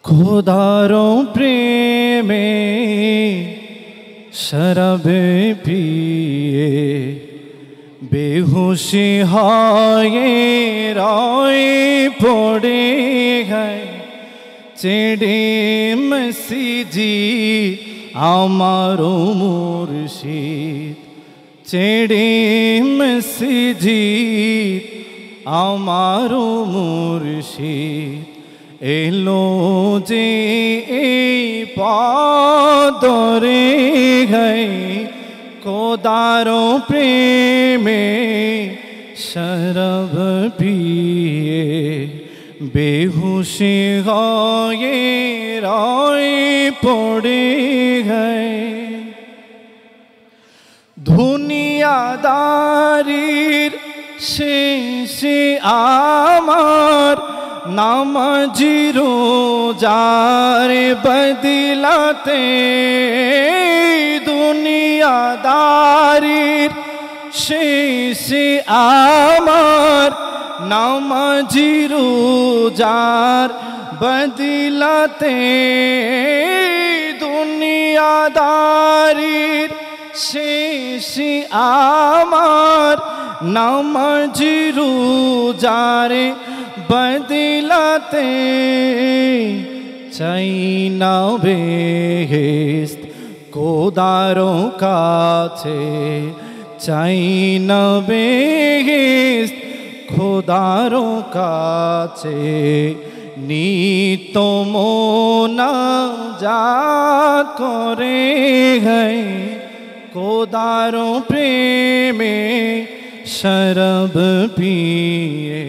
খোদারো প্রেমে শরাব পিয়ে বেহুশি হয়ে রয় পড়ে গয় চেড়ে মসজিদ আমারো মুর্শিদ চেড়ে মসজিদ আমারো মুর্শিদ এলো যে পাদরে গই খোদারো প্রেমে শরাব পিয়ে বেহুশি হয়ে রয় পড়ে গই দুনিয়াদারির শেষে আমার নামাজি রোজার বদলাতে দুনিয়াদারির শেষে আমার নামাজি রোজার বদলাতে দুনিয়াদারির শেষে আমার নামাজি রোজার বদলাতে চাই না বেহেশত খোদারো কাছে চাই না বেহেশত খোদারো কাছে নিত মোনাজাত করে গই খোদারো প্রেমে শরাব পিয়ে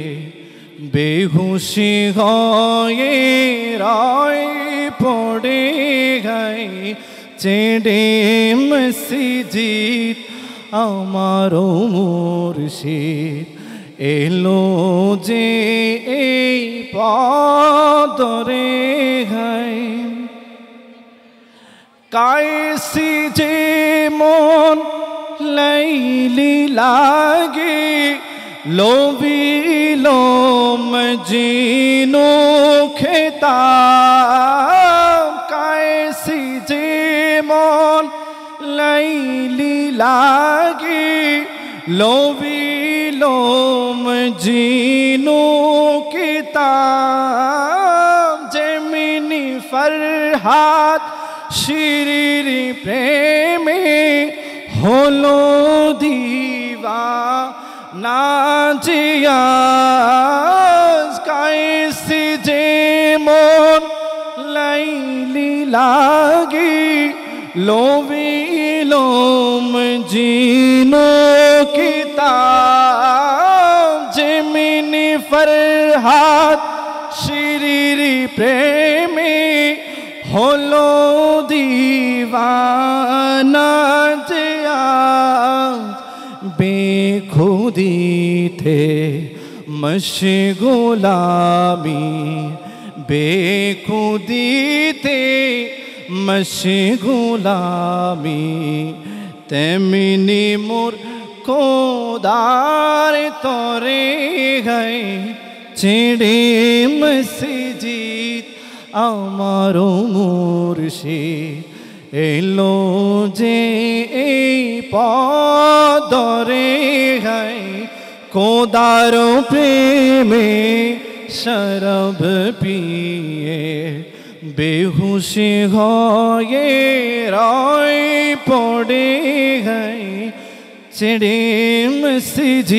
বেহুশি হয়ে রয় পড়ে গই চেড়ে মসজিদ আমারো মুর্শিদ এলো যে এই পাদরে গই কায়সি যে মন লাইলি লাগে লোবিলো মজিনো খেতাম কায়সি যে মন লাইলি লাগে লোবিলো মজিনো খেতাম যেমিনি ফরহাদ শিরির প্রেমে হলো দিওয়ানা জিয়াজ কায়সি যে মন লাইলি লাগে লোবিলো মজিনো কিতাব যেমিনি ফরহাদ শিরির প্রেমে হলো দিওয়ানা জিয়াজ বেখুদিতে মশগুলামি বেখুদিতে মশগুলামি তেমনি মোর খোদার তরে গই ছেড়ে মসজিদ আমারো মুর্শিদ এলো যে এই পাদরে গই খোদারো প্রেমে শরাব পিয়ে বেহুশি হয়ে রয় পড়ে গই ছেড়ে মসজিদ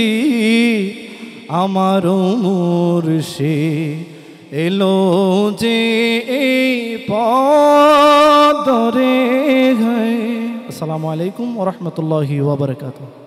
আমারো মুর্শিদ এলো যে এই পাদরে গই। আসসালামু আলাইকুম ওয়া রাহমাতুল্লাহি ওয়া বারাকাতুহু।